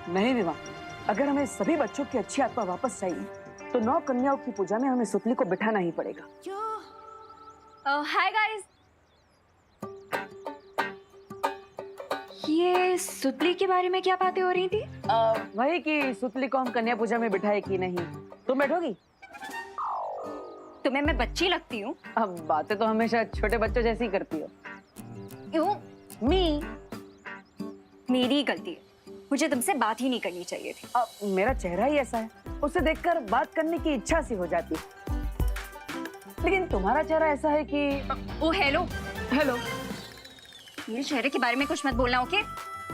नहीं विवाह, अगर हमें सभी बच्चों की अच्छी आत्मा वापस चाहिए तो 9 कन्याओं की पूजा में हमें सुतली को बिठाना ही पड़ेगा। हाय गाइस, ये सुतली के बारे में क्या बातें हो रही थी? वही कि सुतली को हम कन्या पूजा में बिठाए कि नहीं। तुम बैठोगी? तुम्हें मैं बच्ची लगती हूँ? अब बातें तो हमेशा छोटे बच्चों जैसी ही करती हो। क्यों? मी मेरी गलती है, मुझे तुमसे बात ही नहीं करनी चाहिए थी। अब मेरा चेहरा ही ऐसा है, उसे देखकर बात करने की इच्छा सी हो जाती है। लेकिन तुम्हारा चेहरा ऐसा है कि ओ हेलो हेलो। मेरे चेहरे के बारे में कुछ मत बोलना, ओके?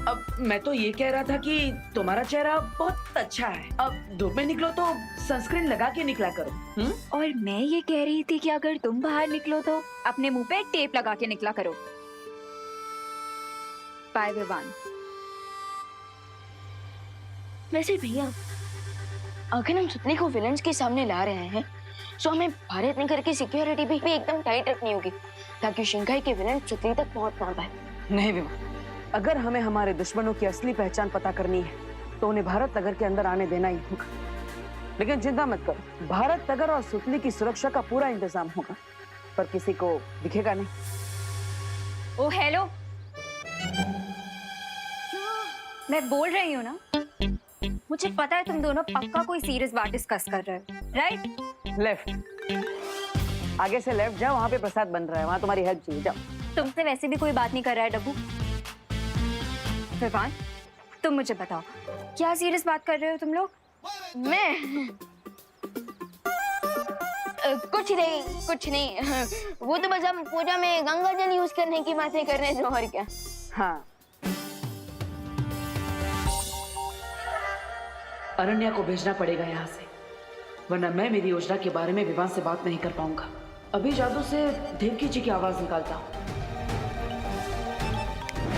अब मैं तो ये कह रहा था कि तुम्हारा चेहरा बहुत अच्छा है। अब धूप में निकलो तो सनस्क्रीन लगा के निकला करो। और मैं ये कह रही थी कि अगर तुम बाहर निकलो तो अपने मुंह पे टेप लगा के निकला करो। बाय विवान। वैसे भैया, अगर हम सुतली को विलन्स के सामने ला रहे हैं तो हमें भारत नगर की सिक्योरिटी भी एकदम टाइट रखनी होगी ताकि शिंकाई के विलन सुतली तक पहुंच ना पाए। नहीं विवाह, अगर हमें हमारे दुश्मनों की असली पहचान पता करनी है तो उन्हें भारत नगर के अंदर आने देना ही होगा। लेकिन चिंता मत करो, भारत नगर और सुतली की सुरक्षा का पूरा इंतजाम होगा, पर किसी को दिखेगा नहीं। ओ हेलो, मैं बोल रही हूँ ना, मुझे पता है तुम दोनों पक्का कोई सीरियस बात डिस्कस कर रहे हो, राइट? लेफ्ट, आगे से लेफ्ट जाओ, वहाँ पे प्रसाद बन रहा है, वहाँ तुम्हारी हेल्प चाहिए, जाओ। तुमसे वैसे भी कोई बात नहीं कर रहा है डब्बू। विवान, तुम मुझे बताओ, क्या सीरियस बात कर रहे हो तुम लोग? मैं कुछ नहीं वो तो बस हम पूजा में गंगा जल यूज करने की बातें कर रहे थे, और क्या। हाँ, अनन्या को भेजना पड़ेगा यहाँ से, वरना मैं मेरी योजना के बारे में विवान से बात नहीं कर पाऊंगा। अभी जादू से देवकी जी की आवाज निकालता हूँ।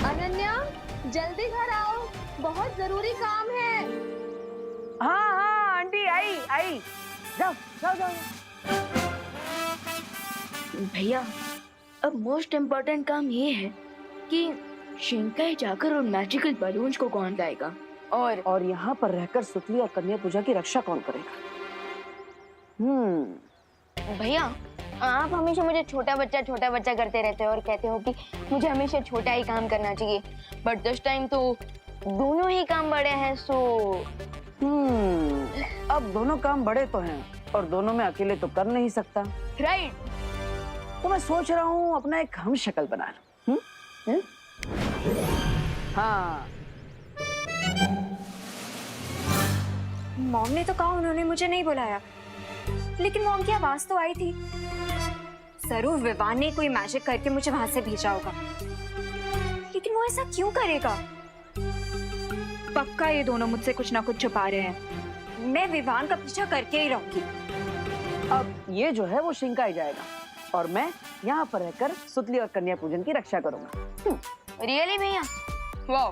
अनन्या, जल्दी घर आओ, बहुत जरूरी काम है। हाँ हाँ आंटी, आई, जाओ जाओ जाओ। भैया, अब मोस्ट इम्पोर्टेंट काम ये है कि शिंकाई जाकर उन मैजिकल बलून्स को कौन लाएगा, और यहाँ पर रहकर सुतली और कन्या पूजा की रक्षा कौन करेगा? भैया, आप हमेशा मुझे छोटा बच्चा करते रहते हो और कहते हो कि मुझे हमेशा छोटा ही काम करना चाहिए, बट दिस टाइम तो दोनों ही काम बड़े हैं, सो अब दोनों काम बड़े तो हैं और दोनों में अकेले तो कर नहीं सकता, राइट? तो मैं सोच रहा हूँ अपना एक हम शक्ल बना लूं। हाँ, मॉम ने तो कहा उन्होंने मुझे नहीं बुलाया, लेकिन मॉम की आवाज तो आई थी। जरूर विवान ने कोई मैजिक करके मुझे वहां से भेजा होगा, लेकिन वो ऐसा क्यों करेगा? पक्का ये दोनों मुझसे कुछ ना कुछ छुपा रहे हैं। मैं विवान का पीछा करके ही रहूंगी। अब ये जो है वो शिंकाई जाएगा और मैं यहाँ पर रहकर सुतली और कन्या पूजन की रक्षा करूंगा। रियली भैया? वाह,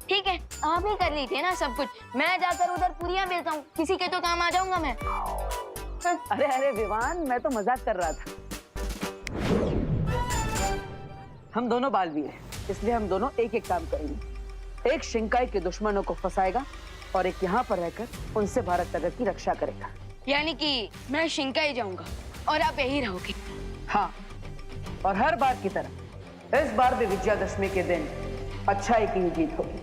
ठीक है, आप ही कर ली थे ना सब कुछ। मैं जाकर उधर पूरियां बेचता हूँ, किसी के तो काम आ जाऊंगा मैं। अरे विवान, मैं तो मजाक कर रहा था। हम दोनों बालवीर हैं, इसलिए हम दोनों एक एक काम करेंगे। एक शिंकाई के दुश्मनों को फंसाएगा और एक यहाँ पर रहकर उनसे भारत नगर की रक्षा करेगा। यानी कि मैं शिंकाई जाऊंगा और आप यही रहोगे? हाँ, और हर बार की तरह इस बार भी विजयादशमी के दिन अच्छाई की ही जीत होगी।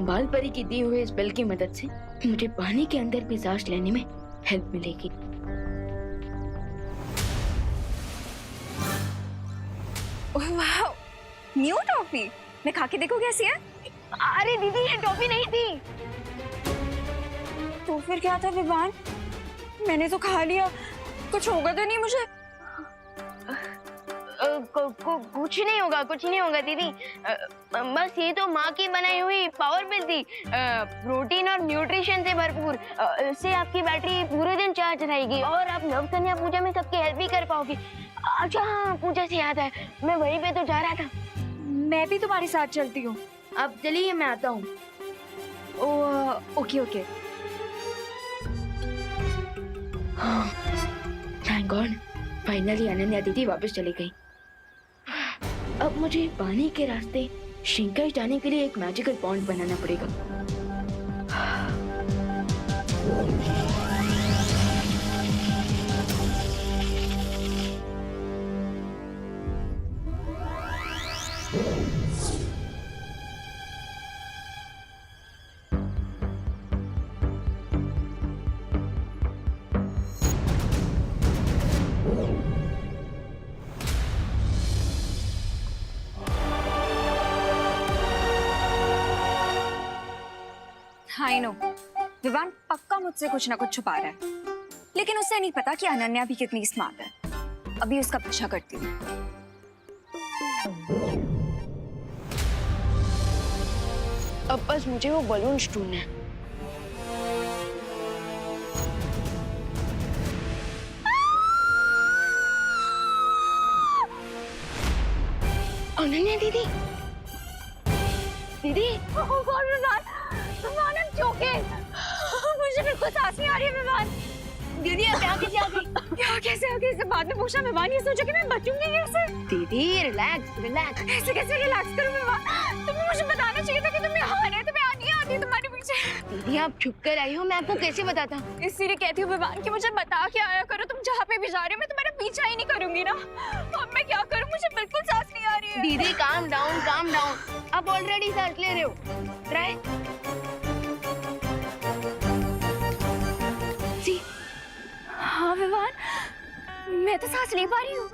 बाल परी की दी हुई इस बेल की मदद से मुझे पानी के अंदर भी सांस लेने में हेल्प मिलेगी। वाह, न्यू टॉफी। मैं खा के देखो कैसी है। अरे दीदी, ये टॉफी नहीं थी। तो फिर क्या था विवान? मैंने तो खा लिया, कुछ होगा तो नहीं मुझे? कुछ नहीं होगा दीदी। बस ये तो माँ की बनाई हुई पावर पिल थी, प्रोटीन और न्यूट्रिशन से भरपूर। इससे आपकी बैटरी पूरे दिन चार्ज रहेगी और आप नव कन्या पूजा में सबकी हेल्प भी कर पाओगे। अच्छा हाँ, पूजा से याद है, मैं वहीं पे तो जा रहा था। मैं भी तुम्हारे साथ चलती हूँ। अब चलिए मैं आता हूँ। Okay okay. Thank God, finally Ananya दीदी वापस चली गई। अब मुझे पानी के रास्ते शिंकाई जाने के लिए एक मैजिकल पॉन्ड बनाना पड़ेगा। आई नो विवान पक्का मुझसे कुछ ना कुछ छुपा रहा है, लेकिन उसे नहीं पता कि अनन्या भी कितनी स्मार्ट है। अभी उसका पीछा करती हूँ। अब बस मुझे वो बलून्स ढूंढना है। अनन्या दीदी, दीदी, विवान चौके, मुझे बिल्कुल सांस नहीं आ रही है विवान। दीदी आप यहाँ कैसे आ गई? यहाँ कैसे आगे से बाद में पूछा विवान, ये सोचा कि मैं बचूंगी कैसे? दीदी रिलैक्स रिलैक्स। ऐसे कैसे रिलैक्स करूं विवान? तुम्हें मुझे बताना चाहिए था कि तुम यहाँ आ रहे, तुम्हें आनी आती है तुम्हारे पीछे। दीदी आप छुप कर आई हो, मैं आपको कैसे बताता? इसीलिए कहती हूँ विवान कि मुझे बता के आया करो, तुम जहाँ पे भी जा रहे हो मैं तुम्हारा पीछा ही नहीं करूंगी ना। अब मैं क्या करूँ, मुझे बिल्कुल सांस नहीं आ रही है। दीदी काम डाउन काम डाउन, आप ऑलरेडी सांस ले रहे हो। ट्राई। हाँ विवान, मैं तो सांस नहीं पा रही हूँ।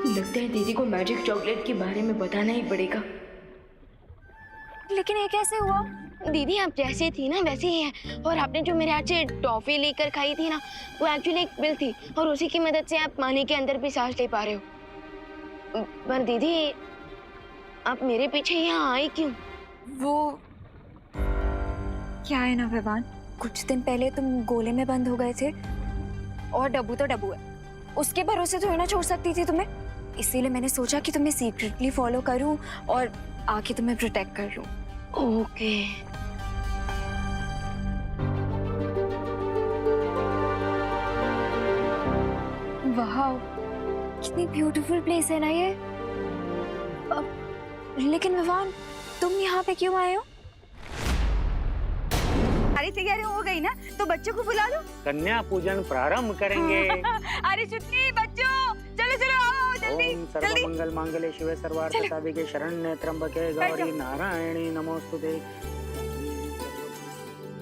लगता है दीदी को मैजिक चॉकलेट के बारे में बताना ही पड़ेगा। लेकिन ये कैसे हुआ? दीदी आप जैसे थी ना वैसे ही है, और आपने जो मेरे हाथ से टॉफी लेकर खाई थी ना, वो एक्चुअली एक पिल थी, और उसी की मदद से आप पानी के अंदर भी सांस ले पा रहे हो। पर दीदी आप मेरे पीछे यहाँ आई क्यों? वो क्या है ना विवान, कुछ दिन पहले तुम गोले में बंद हो गए थे, और डब्बू तो डब्बू है, उसके भरोसे तो ना छोड़ सकती थी तुम्हें। इसीलिए मैंने सोचा कि तुम्हें सीक्रेटली फॉलो करूं और आके तुम्हें प्रोटेक्ट कर लूं। ओके। वाह, कितनी ब्यूटीफुल प्लेस है ना ये। लेकिन विवान तुम यहाँ पे क्यों आए हो? सारी तैयारी हो गई ना, तो बच्चों को बुला लो। कन्या पूजन प्रारंभ करेंगे। अरे सुतनी बच्चों, चलो चलो आओ जल्दी ओम जल्दी। सर्वमंगल मांगल्ये शिवे सर्वार्थ साधिके शरण्ये त्र्यंबके गौरी नारायणी नमोस्तुते।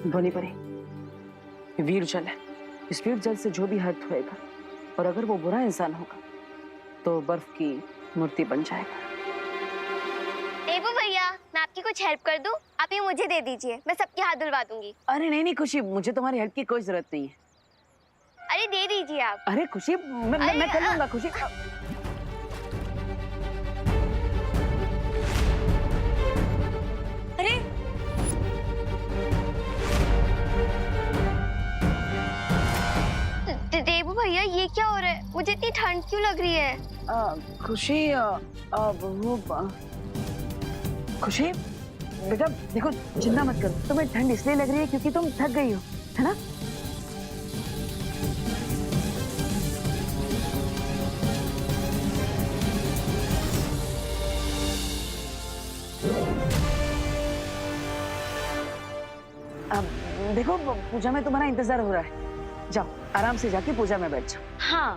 ध्वनि परी, ये वीर जल है, इस वीर जल से जो भी हर्ट होएगा, और अगर वो बुरा इंसान होगा तो बर्फ की मूर्ति बन जाएगा। देवू भैया, मैं आपकी कुछ हेल्प कर दूं? आप ये मुझे दे दीजिए, मैं सबके हाथ धुलवा दूंगी। अरे नहीं नहीं खुशी, मुझे तुम्हारी हेल्प की कोई जरूरत नहीं है। अरे दे दीजिए आप। अरे खुशी, मैं कर लूंगा खुशी। अरे देवू भैया ये क्या हो रहा है? मुझे इतनी ठंड क्यों लग रही है? खुशी, खुशी बेटा देखो, चिंता मत करो, तुम्हें ठंड इसलिए लग रही है क्योंकि तुम थक गई हो, है ना? अब देखो पूजा में तुम्हारा इंतजार हो रहा है, जाओ आराम से जाके पूजा में बैठ जाओ। हाँ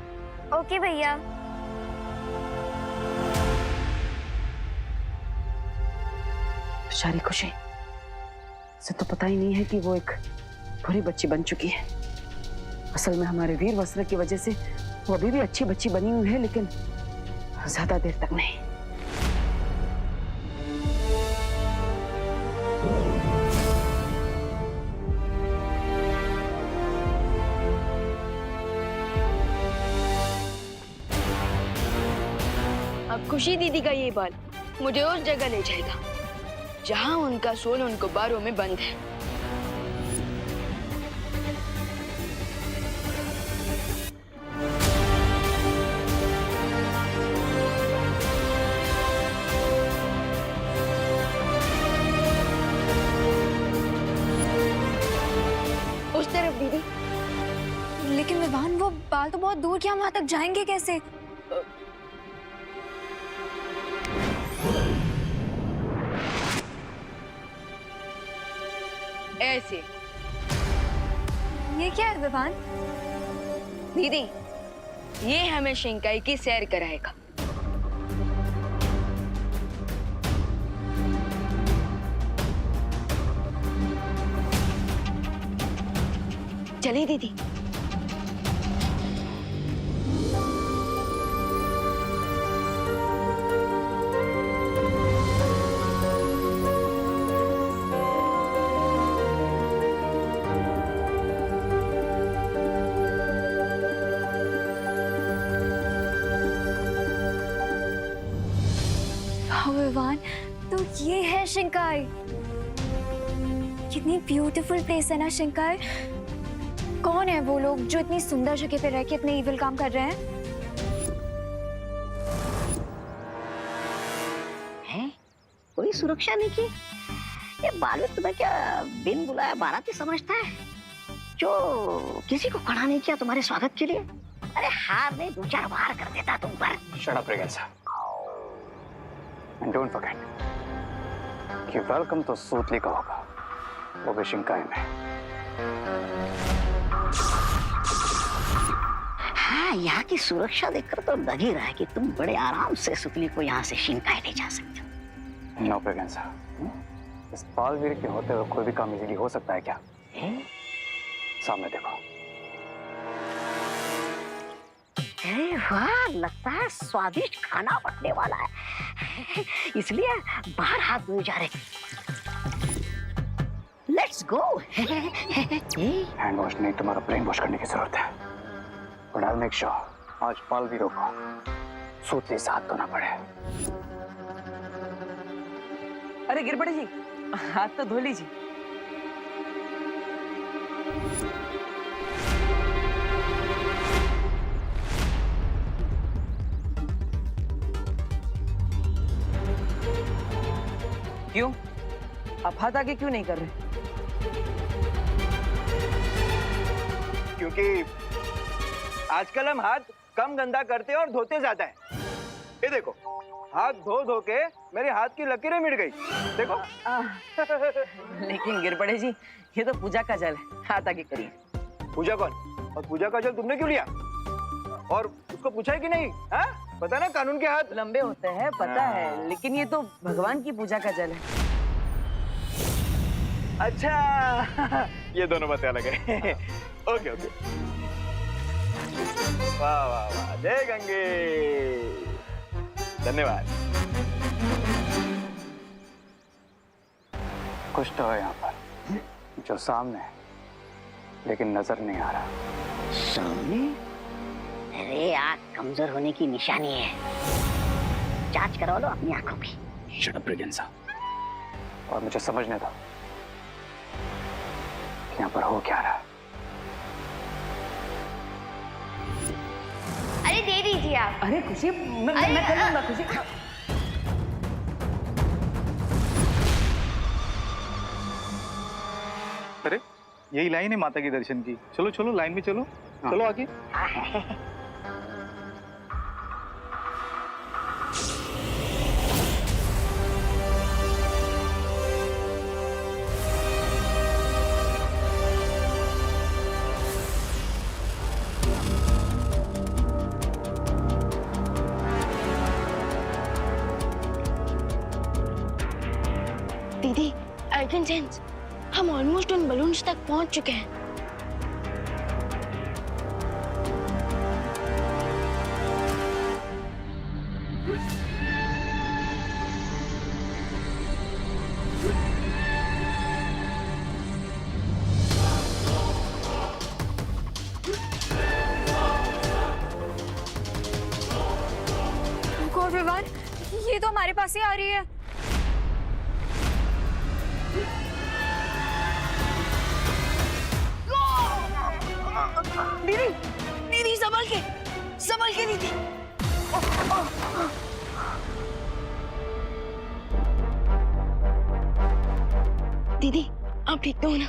ओके भैया। बेचारी खुशी, इसे तो पता ही नहीं है कि वो एक बुरी बच्ची बन चुकी है। असल में हमारे वीर वस्त्र की वजह से वो अभी भी अच्छी बच्ची बनी हुई है, लेकिन ज्यादा देर तक नहीं। अब खुशी दीदी का ये बाल मुझे उस जगह ले जाएगा जहां उनका सोल उनको बारों में बंद है। बाल तो बहुत दूर के, हम वहां तक जाएंगे कैसे? ऐसे। ये क्या है विवान? दीदी, ये हमें शिंकाई की सैर कराएगा। चलिए दीदी। विवान, तो ये है शिंकाई। कितनी ब्यूटीफुल प्लेस है ना शिंकाई। कौन है वो लोग जो इतनी सुंदर जगह पे रह के इतने इविल काम कर रहे हैं? हैं? कोई सुरक्षा नहीं की? ये बालक तुम्हें क्या बिन बुलाया बाराती समझता है, जो किसी को खड़ा नहीं किया तुम्हारे स्वागत के लिए? अरे हार नहीं, 2-4 बार कर देता तुम पर। Shut up, Regensa. And don't forget कि वेलकम तो सूतली का होगा, वो भी शिंकाई में। हाँ, यहाँ की सुरक्षा देखकर तो लग ही रहा है कि तुम बड़े आराम से सुतली को यहाँ से शिंकाई ले जा सकते हो। नो प्रेगेंसा, इस बालवीर के होते हुए कोई भी काम इजीली हो सकता है क्या? सामने देखो। अरे वाह, लगता है स्वादिष्ट खाना बनने वाला है, इसलिए बाहर हाथ धोए जा रहे। Let's go. हैंड वॉश नहीं, तुम्हारा ब्रेन वॉश करने की जरूरत है। But I will make sure आज बालवीरों को सूतली से हाथ धोना पड़े। अरे गिरबड़े जी, हाथ तो धो लीजिए। क्यों? आप हाथ आगे क्यों नहीं कर रहे? क्योंकि आजकल हम हाथ कम गंदा करते हैं और धोते ज्यादा है। ये देखो, हाथ धो धो के मेरे हाथ की लकीरें मिट गई। देखो। लेकिन गिरबड़े जी, ये तो पूजा का जल है, हाथ आगे करिए। पूजा कौन? और पूजा का जल तुमने क्यों लिया? और उसको पूछा है कि नहीं? हाँ? पता ना कानून के हाथ लंबे होते हैं, पता है, लेकिन ये तो भगवान की पूजा का जल है। अच्छा, ये दोनों बातें अलग है। Okay okay. वाह वाह वाह, जय गंगे। धन्यवाद। कुछ तो है यहाँ पर जो सामने है, लेकिन नजर नहीं आ रहा। सामने? अरे आँख कमजोर होने की निशानी है, जांच करवा लो अपनी आंखों की। Shut up, Regensa. और मुझे समझने दो कि यहाँ पर हो क्या रहा है। अरे दे दीजिए आप। अरे खुशी, मैं कर लूंगा खुशी। अरे यही लाइन है माता के दर्शन की। चलो चलो, लाइन में चलो। चलो आगे। दीदी, आई कैन सेंस हम ऑलमोस्ट उन बलून्स तक पहुंच चुके हैं। कौन विवान? ये तो हमारे पास ही आ रही है। दीदी, दीदी संभल के दीदी। दीदी, आप ठीक तो हो ना?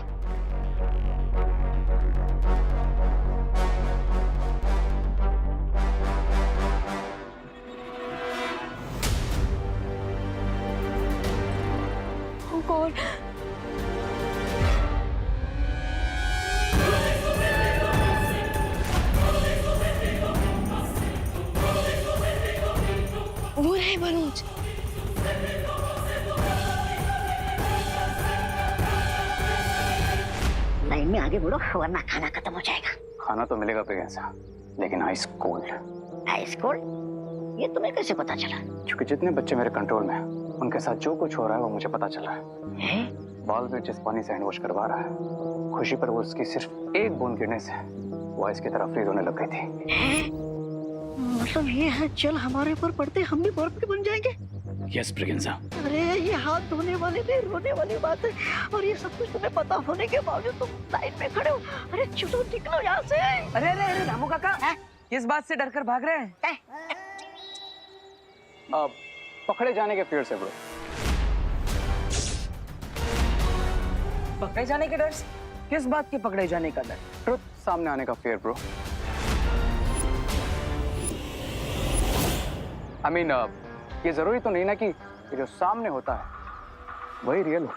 और वो रहे मनोज। लाइन में आगे बढ़ो वरना खाना खत्म हो जाएगा। खाना तो मिलेगा प्रियंका, लेकिन आइस कोल्ड। Ice cold? ये तुम्हें कैसे पता चला? क्योंकि जितने बच्चे मेरे कंट्रोल में हैं, उनके साथ जो कुछ हो रहा है वो मुझे पता चल रहा है। बालवीर जिस पानी से हैंड वॉश करवा रहा है, खुशी पर वो उसकी सिर्फ एक बूंद गिरने से वो आइस की तरह फ्रीज होने लग गई थी। मतलब ये है जल हमारे ऊपर पड़ते हम भी बर्फ के बन जाएंगे? यस प्रियंका। अरे ये हाथ धोने वाले भी रोने वाली बात है, और ये सब कुछ तुम्हें पता होने के बावजूद तुम लाइन में खड़े हो। अरे चलो निकलो यहाँ से। अरे अरे अरे रामू काका, किस बात से डरकर भाग रहे हैं? पकड़े जाने के फियर से ब्रो। पकड़े जाने के डर से? किस बात के पकड़े जाने का डर? ट्रुथ सामने आने का फियर ब्रो। आई मीन ये जरूरी तो नहीं ना कि ये जो सामने होता है वही रियल हो।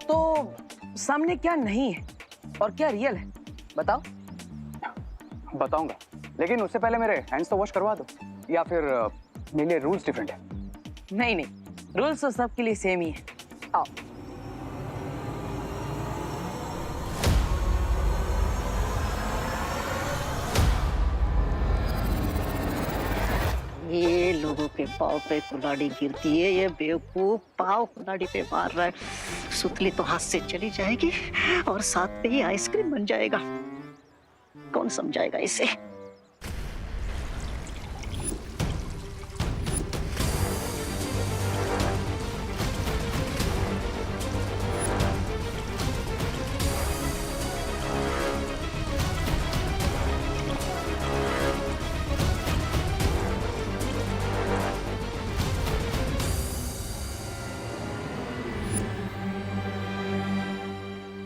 तो सामने क्या नहीं है और क्या रियल है, बताओ। बताऊंगा, लेकिन उससे पहले मेरे हैंड्स तो वॉश करवा दो, या फिर मेरे लिए रूल्स डिफरेंट है? नहीं नहीं, रूल्स तो सबके लिए सेम ही है। आओ। ये लोगों के पाँव पे कुल्हाड़ी गिरती है, ये बेवकूफ पाँव कुल्हाड़ी पे मार रहा है। सुतली तो हाथ से चली जाएगी और साथ पे ही आइसक्रीम बन जाएगा। कौन समझाएगा इसे?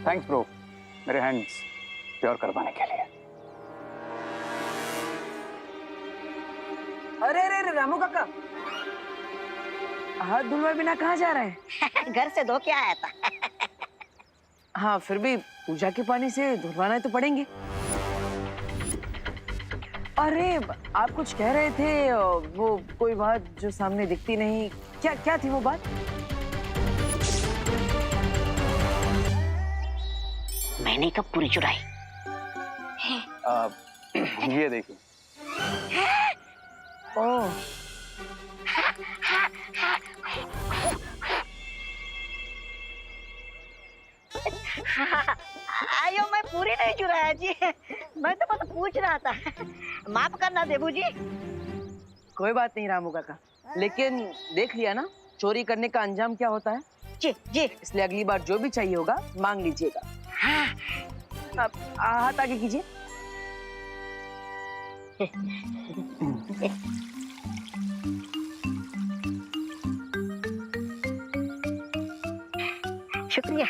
थैंक्स ब्रो, मेरे हैंड्स प्योर करवाने के लिए। अरे अरे अरे रामू काका, हाथ धुलवाए बिना कहाँ जा रहे हैं? घर से धो के आया था। हाँ, फिर भी पूजा के पानी से धुलवाना तो पड़ेंगे। अरे आप कुछ कह रहे थे, वो कोई बात जो सामने दिखती नहीं, क्या क्या थी वो बात? मैंने कब पूरी चुराई? ये देखिए। ओह, आयो, मैं पूरी नहीं चुराया जी, मैं तो बस पूछ रहा था। माफ करना देबू जी। कोई बात नहीं रामू काका, लेकिन देख लिया ना चोरी करने का अंजाम क्या होता है। जी जी। इसलिए अगली बार जो भी चाहिए होगा मांग लीजिएगा। हाँ। अब हाथ आगे कीजिए। शुक्रिया।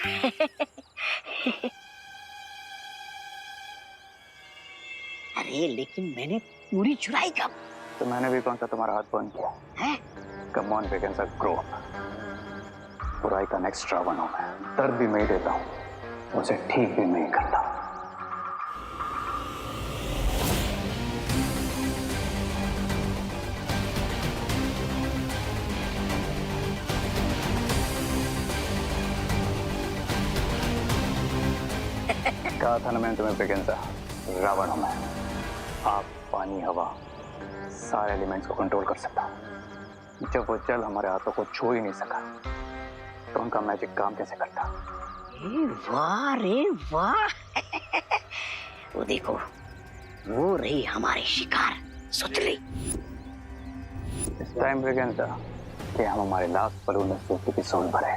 अरे लेकिन मैंने पूरी चुराई कब? तो मैंने भी कौन सा तुम्हारा हाथ बंद किया है? Come on Priyanka, grow up. बुराई का नेक्स्ट रावण हूं मैं, दर्द भी मैं ही देता हूं, उसे ठीक भी मैं ही करता। कहा था ना मैंने तुम्हें प्रियंका, रावण हूं मैं। आग, पानी, हवा, सारे एलिमेंट्स को कंट्रोल कर सकता हूं। जब वो जल हमारे हाथों को छू ही नहीं सका, तो उनका मैजिक काम कैसे करता? वाह रे वाह। वो देखो, वो रही हमारी शिकार सुतली। इस टाइम प्रियंका कि हम हमारे लास्ट बलून में सूती की सोल भरे।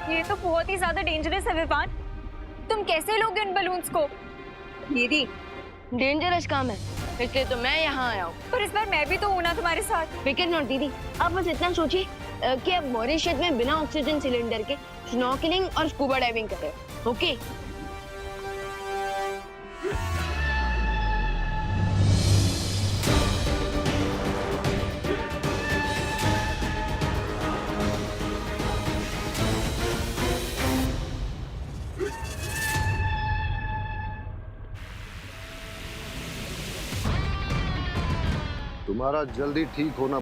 ये तो बहुत ही ज्यादा डेंजरस है विवान। तुम कैसे लोगे उन बलून्स को? दीदी डेंजरस काम है, इसलिए तो मैं यहाँ आया हूँ। पर इस बार मैं भी तो हूं ना तुम्हारे साथ। फिक्र नॉट दीदी, आप बस इतना सोचिए कि आप मॉरिशस में बिना ऑक्सीजन सिलेंडर के स्नॉर्कलिंग और स्कूबा डाइविंग कर रहे हो। ओके तुम्हारा जल्दी ठीक होना